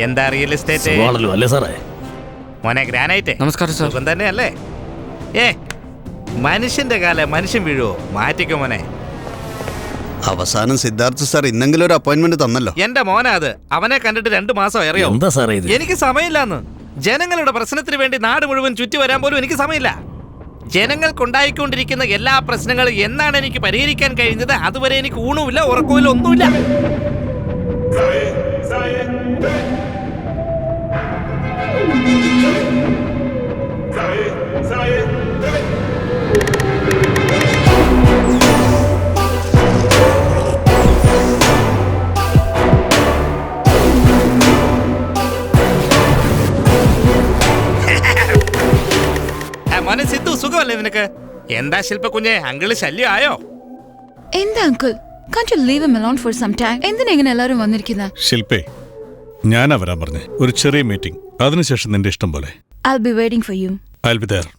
എന്താ real estate അല്ലേ സാറേ? മോനെ ഗ്രാനൈറ്റ്, നമസ്കാരം സാർ. സുഖം തന്നെ അല്ലേ? മനുഷ്യന്റെ കാലം മനുഷ്യൻ വീഴുവോ? മാറ്റിക്കോ മോനെ. അവസാനം സിദ്ധാർത്ഥ് സാർ ഇന്നെങ്കിലും ഒരു അപ്പോയിന്റ്മെന്റ് തന്നല്ലോ. എന്റെ മോനാ അത്. അവനെ കണ്ടിട്ട് 2 മാസം അറിയോ? എന്താ സാറേ ഇത്? എനിക്ക് സമയമില്ലാന്ന്. ജനങ്ങളുടെ പ്രശ്നത്തിന് വേണ്ടി നാട് മുഴുവൻ ചുറ്റി വരാൻ പോലും എനിക്ക് സമയമില്ല. ജനങ്ങൾക്കുണ്ടായിക്കൊണ്ടിരിക്കുന്ന എല്ലാ പ്രശ്നങ്ങളും എന്നാണ് എനിക്ക് പരിഹരിക്കാൻ കഴിഞ്ഞത് അതുവരെ എനിക്ക് ഊണുമില്ല, ഉറക്കമില്ല, ഒന്നുമില്ല. മോനെ സിദ്ധു, സുഖമല്ലേ നിനക്ക്? എന്താ ശില്പ കുഞ്ഞെ, അങ്കിള് ശല്യം ആയോ? എന്താ uncle, can't you leave him alone for some time? എന്തിനാ ഇങ്ങനെ എല്ലാവരും വന്നിരിക്കുന്നത്? ശില്പേ, ഞാനാ വരാൻ പറഞ്ഞേ. ഒരു ചെറിയ മീറ്റിംഗ്, അതിനുശേഷം നിന്റെ ഇഷ്ടം പോലെ. I'll be waiting for you. I'll be there.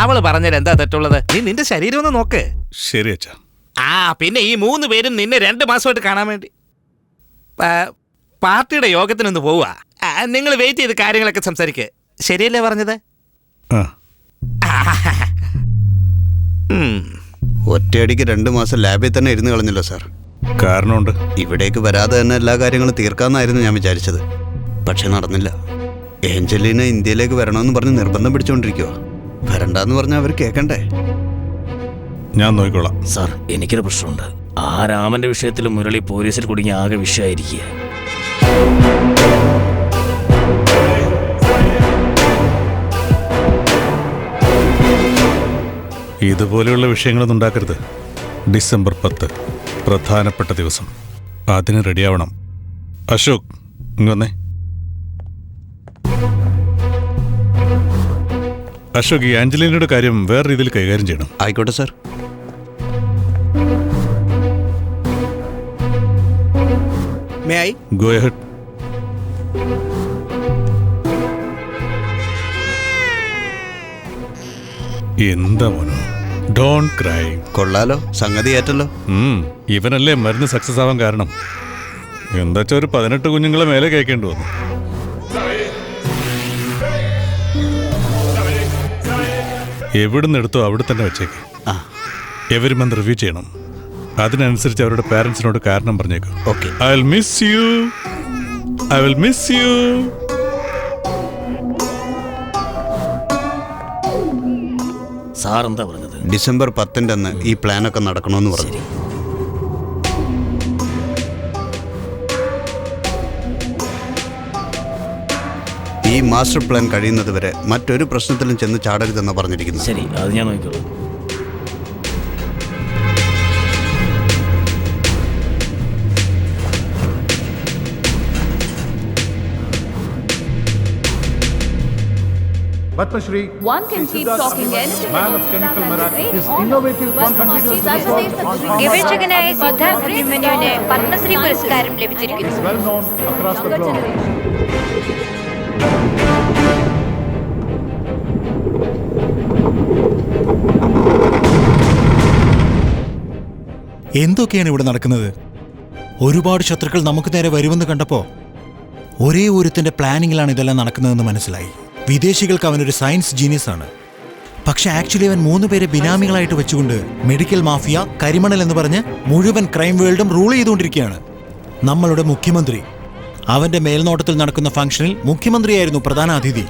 അവള് പറഞ്ഞാൽ എന്താ തെറ്റുള്ളത്? നീ നിന്റെ ശരീരം ഒന്ന് നോക്ക്. ശരി അച്ഛാ. പിന്നെ ഈ 3 പേരും നിന്നെ 2 മാസമായിട്ട് കാണാൻ വേണ്ടി പാർട്ടിയുടെ യോഗത്തിനൊന്ന് പോവാ. നിങ്ങൾ വെയിറ്റ് ചെയ്ത് കാര്യങ്ങളൊക്കെ സംസാരിക്ക്. ശരിയല്ലേ പറഞ്ഞത്? ഒറ്റയടിക്ക് 2 മാസം ലാബിൽ തന്നെ ഇരുന്ന് കളഞ്ഞല്ലോ സാർ. കാരണമുണ്ട്. ഇവിടേക്ക് വരാതെ തന്നെ എല്ലാ കാര്യങ്ങളും തീർക്കാമെന്നായിരുന്നു ഞാൻ വിചാരിച്ചത്. പക്ഷെ നടന്നില്ല. ഏഞ്ചലീന ഇന്ത്യയിലേക്ക് വരണമെന്ന് പറഞ്ഞ് നിർബന്ധം പിടിച്ചുകൊണ്ടിരിക്കുവോ. വരണ്ടെന്ന് പറഞ്ഞാൽ അവർ കേൾക്കണ്ടേ? ഞാൻ നോക്കിക്കോളാം സാർ. എനിക്കൊരു പ്രശ്നമുണ്ട്. ആ രാമന്റെ വിഷയത്തിൽ മുരളി പോലീസിൽ കുടുങ്ങി ആകെ വിഷയമായിരിക്കുക. ഇതുപോലെയുള്ള വിഷയങ്ങളൊന്നും ഉണ്ടാക്കരുത്. ഡിസംബർ 10 പ്രധാനപ്പെട്ട ദിവസം. അതിന് റെഡിയാവണം. അശോക്, ഇങ്ങ് വന്നേ. അശോക്, ഈ ആഞ്ചലീനയുടെ കാര്യം വേറെ രീതിയിൽ കൈകാര്യം ചെയ്യണം. ആയിക്കോട്ടെ sir. May I? Go ahead. എന്താ മോനോ? Don't cry. കൊള്ളാലോ, സംഗതി ഏറ്റല്ലോ. ഇവനല്ലേ മരുന്ന് സക്സസ് ആവാൻ കാരണം. എന്താച്ചാ ഒരു 18 കുഞ്ഞുങ്ങളെ മേലെ കേൾക്കേണ്ടി വന്നു. എവിടുന്ന് എടുത്തോ അവിടെ തന്നെ വെച്ചേക്ക്. എവരി മന്ത് റിവ്യൂ ചെയ്യണം. അതിനനുസരിച്ച് അവരുടെ പാരന്റ്സിനോട് കാരണം പറഞ്ഞേക്കും. Okay. I will miss you. I will miss you. Sir എന്താ പറഞ്ഞത്? ഡിസംബർ 10 അന്ന് ഈ പ്ലാനൊക്കെ നടക്കണമെന്ന് പറഞ്ഞു. ഈ മാസ്റ്റർ പ്ലാൻ കഴിയുന്നത് വരെ മറ്റൊരു പ്രശ്നത്തിലും ചെന്ന് ചാടരുതെന്ന് പറഞ്ഞിരിക്കുന്നു. ശരി, അത് ഞാൻ നോക്കിക്കോളാം. Padma Shri. One can keep talking anything. Man of chemical miracle. His innovative contributions to solve ഗവേഷകനായ Siddhartha അഭിമന്യുവിന് Padmashri പുരസ്കാരം ലഭിച്ചിരിക്കുന്നു. is well known across the globe. എന്തൊക്കെയാണ് ഇവിടെ നടക്കുന്നത്? ഒരുപാട് ശത്രുക്കൾ നമുക്ക് നേരെ വരുമെന്ന് കണ്ടപ്പോൾ ഒരേ ഒരുത്തിന്റെ പ്ലാനിങ്ങിലാണ് ഇതെല്ലാം നടക്കുന്നതെന്ന് മനസ്സിലായി. വിദേശികൾക്ക് അവനൊരു സയൻസ് ജീനിയസ് ആണ്. പക്ഷെ ആക്ച്വലി അവൻ 3 പേരെ ബിനാമികളായിട്ട് വെച്ചുകൊണ്ട് മെഡിക്കൽ മാഫിയ, കരിമണൽ എന്ന് പറഞ്ഞ് മുഴുവൻ ക്രൈം വേൾഡും റൂൾ ചെയ്തുകൊണ്ടിരിക്കുകയാണ്. നമ്മളുടെ മുഖ്യമന്ത്രി, അവന്റെ മേൽനോട്ടത്തിൽ നടക്കുന്ന ഫംഗ്ഷനിൽ മുഖ്യമന്ത്രിയായിരുന്നു പ്രധാന അതിഥി.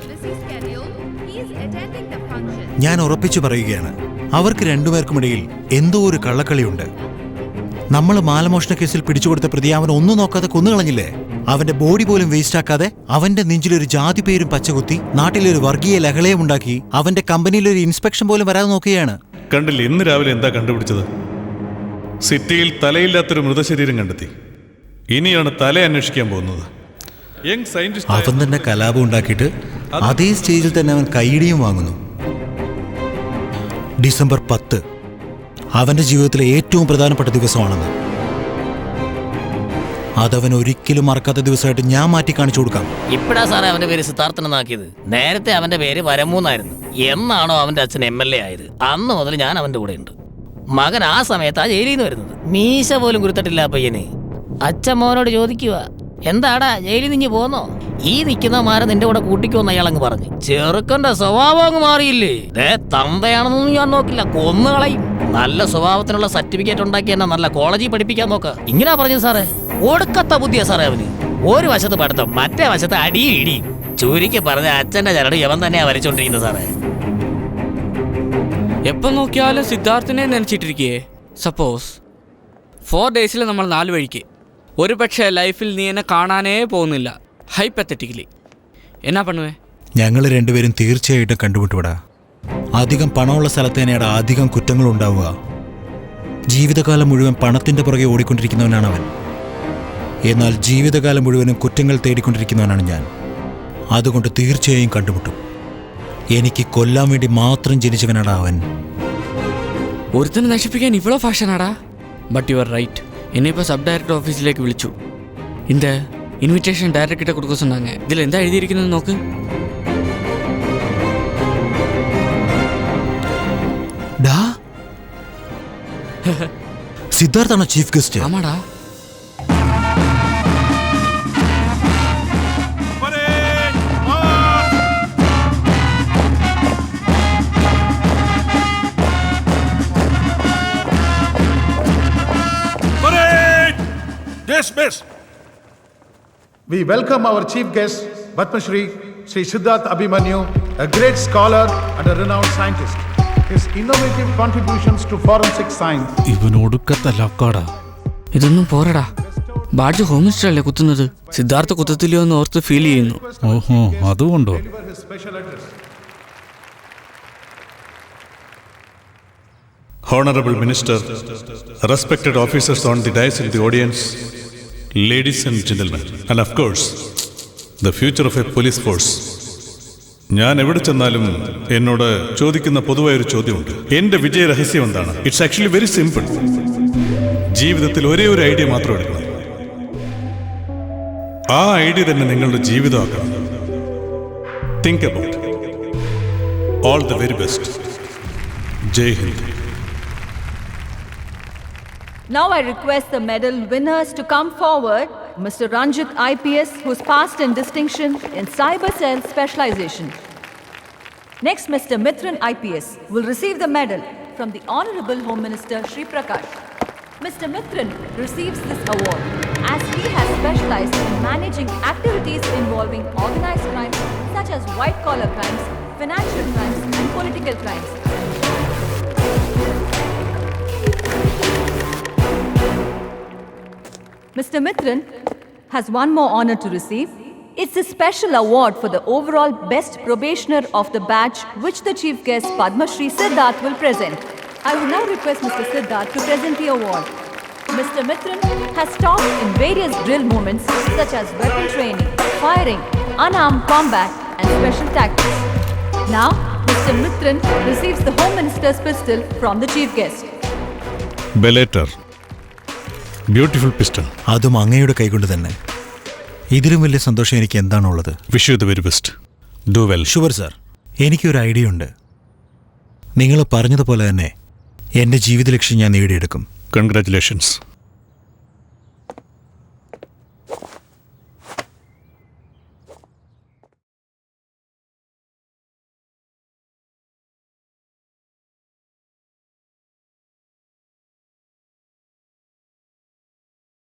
ഞാൻ ഉറപ്പിച്ചു പറയുകയാണ്, അവർക്ക് 2 പേർക്കുമിടയിൽ എന്തോ ഒരു കള്ളക്കളിയുണ്ട്. നമ്മൾ മാലമോഷണ കേസിൽ പിടിച്ചുകൊടുത്ത പ്രതി അവൻ ഒന്നും നോക്കാതെ കൊന്നുകളഞ്ഞില്ലേ? അവന്റെ ബോഡി പോലും വേസ്റ്റ് ആക്കാതെ അവന്റെ നെഞ്ചിലൊരു ജാതി പേരും പച്ചകുത്തി നാട്ടിലൊരു വർഗീയ ലഹളയും ഉണ്ടാക്കി അവന്റെ കമ്പനിയിൽ ഒരു ഇൻസ്പെക്ഷൻ പോലും വരാതെ നോക്കുകയാണ്. കണ്ടില്ല, ഇന്ന് രാവിലെ എന്താ കണ്ടുപിടിച്ചത്? സിറ്റിയിൽ തലയില്ലാത്തൊരു മൃതശരീരം കണ്ടെത്തി. ഇനിയാണ് തല അന്വേഷിക്കാൻ പോകുന്നത്. അവൻ തന്നെ കലാപം ഉണ്ടാക്കിയിട്ട് അതേ സ്റ്റേജിൽ തന്നെ അവൻ കൈയിടിയും വാങ്ങുന്നു. ഡിസംബർ 10 അവന്റെ ജീവിതത്തിലെ ഏറ്റവും പ്രധാനപ്പെട്ട ദിവസമാണെന്ന്. അതവൻ ഒരിക്കലും മറക്കാത്ത ദിവസമായിട്ട് ഞാൻ മാറ്റി കാണിച്ചു കൊടുക്കാം. ഇപ്പഴാ സാറേ അവന്റെ പേര് സിദ്ധാർത്ഥനെന്നാക്കിയത്. നേരത്തെ അവന്റെ പേര് വരമൂന്നായിരുന്നു. എന്നാണോ അവന്റെ അച്ഛൻ MLA ആയത് അന്ന് മുതൽ ഞാൻ അവന്റെ കൂടെ ഉണ്ട്. മകൻ ആ സമയത്താ ജയിലിൽ നിന്ന് വരുന്നത്. മീശ പോലും കുരുത്തിട്ടില്ല ആ പയ്യന്. അച്ഛൻ മോനോട് ചോദിക്കുക, എന്താടാ ജയിലിൽ നിന്ന് പോന്നോ? ഈ നിൽക്കുന്നമാരെ നിന്റെ കൂടെ കൂട്ടിക്കോന്ന് അയാളങ്ങ് പറഞ്ഞു. ചെറുക്കന്റെ സ്വഭാവം അങ്ങ് മാറിയില്ലേ. തന്തയാണെന്നൊന്നും ഞാൻ നോക്കില്ല, കൊന്നുകളയും. നല്ല സ്വഭാവത്തിനുള്ള സർട്ടിഫിക്കറ്റ് ഉണ്ടാക്കി എന്നെ നല്ല കോളേജിൽ പഠിപ്പിക്കാൻ നോക്ക. ഇങ്ങനാ പറഞ്ഞത് സാറേ. ഒടുക്കത്ത ബുദ്ധിയാ സാറേ അവന്. ഒരു വശത്ത് പഠിത്തം, മറ്റേ വശത്ത് അടിയും ഇടിയും. ചുരുക്കി പറഞ്ഞ അച്ഛന്റെ ചരട് യവൻ തന്നെയാ വരച്ചോണ്ടിരിക്കുന്നത് സാറേ. എപ്പം നോക്കിയാലും സിദ്ധാർത്ഥിനെ നനച്ചിട്ടിരിക്കേ. സപ്പോസ് 4 ഡേയ്സിൽ നമ്മൾ 4 വഴിക്ക്. ഒരു പക്ഷേ ലൈഫിൽ നീ എന്നെ കാണാനേ പോകുന്നില്ല. ഹൈപ്പത്തറ്റിക്കലി എന്നാ പണുവേ? ഞങ്ങൾ രണ്ടുപേരും തീർച്ചയായിട്ടും കണ്ടുമുട്ടുവിടാ. അധികം പണമുള്ള സ്ഥലത്ത് തന്നെയാണ് അധികം കുറ്റങ്ങൾ ഉണ്ടാവുക. ജീവിതകാലം മുഴുവൻ പണത്തിന്റെ പുറകെ ഓടിക്കൊണ്ടിരിക്കുന്നവനാണ് അവൻ. എന്നാൽ ജീവിതകാലം മുഴുവനും കുറ്റങ്ങൾ തേടിക്കൊണ്ടിരിക്കുന്നവനാണ് ഞാൻ. അതുകൊണ്ട് തീർച്ചയായും കണ്ടുമുട്ടും. എനിക്ക് കൊല്ലാൻ വേണ്ടി മാത്രം ജനിച്ചവനാടാ അവൻ. ഒരുത്തനെ നശിപ്പിക്കാൻ ഇവളോ ഫാഷനാടാ. But you are right. എന്നെ ഇപ്പോൾ സബ് ഡയറക്ടർ ഓഫീസിലേക്ക് വിളിച്ചു. இந்த இன்விடேஷன் டைரக்டர் கிட்ட கொடுக்க சொன்னாங்க. இதில் எந்த எழுதியிருக்குன்னு നോക്ക്. ഡാ സിദ്ധാർത്ഥാണോ ചീഫ് ഗസ്റ്റ്? ആമാടാ. Dismiss. We welcome our chief guest, Padma Shri Siddharth Abhimanyu, a great scholar and a renowned scientist. His innovative contributions to forensic science. ഇവനൊടുക്കത്തല്ലാക്കാടാ. ഇതൊന്നും പോരടാ. ബാഡ്ജ് ഹോം മിനിസ്റ്റർ അല്ലേ കുത്തുന്നത്. സിദ്ധാർത്ഥ കുത്തത്തില്ലയോ എന്ന് ഓർത്ത് ഫീൽ ചെയ്യുന്നു. ഓഹോ, അതുകൊണ്ടോ? Honorable Minister, respected officers on the dais and the audience, ladies and gentlemen, and of course, the future of a police force. ഞാൻ എവിടെ ചെന്നാലും എന്നോട് ചോദിക്കുന്ന പൊതുവായൊരു ചോദ്യമുണ്ട്. എൻ്റെ വിജയ രഹസ്യം എന്താണ്? It's actually very simple. ജീവിതത്തിൽ ഒരേ ഒരു ഐഡിയ മാത്രം എടുക്കണം. ആ ഐഡിയ തന്നെ നിങ്ങളുടെ ജീവിതമാക്കണം. Think about. All the very best. Jai Hind. Now I request the medal winners to come forward. Mr. Ranjit IPS, who's passed in distinction in Cyber Cell Specialization. Next, Mr. Mithran IPS will receive the medal from the Honorable Home Minister Shri Prakash. Mr. Mithran receives this award as he has specialized in managing activities involving organized crime such as white-collar crimes, financial crimes and political crimes. Mr. Mithran has one more honor to receive. It's a special award for the overall best probationer of the batch which the chief guest Padma Shri Siddharth will present. I would now request Mr. Siddharth to present the award. Mr. Mithran has taught in various drill movements such as weapon training, firing, unarmed combat and special tactics. Now, Mr. Mithran receives the Home Minister's pistol from the chief guest. ബെലേറ്റർ. Beautiful piston. അതും അങ്ങയുടെ കൈകൊണ്ട് തന്നെ. ഇതിലും വലിയ സന്തോഷം എനിക്ക് എന്താണുള്ളത്? Wish you the very best. Do well. Sure sir. എനിക്കൊരു ഐഡിയ ഉണ്ട്. നിങ്ങൾ പറഞ്ഞതുപോലെ തന്നെ എൻ്റെ ജീവിത ലക്ഷ്യം ഞാൻ നേടിയെടുക്കും. കൺഗ്രാറ്റുലേഷൻസ്.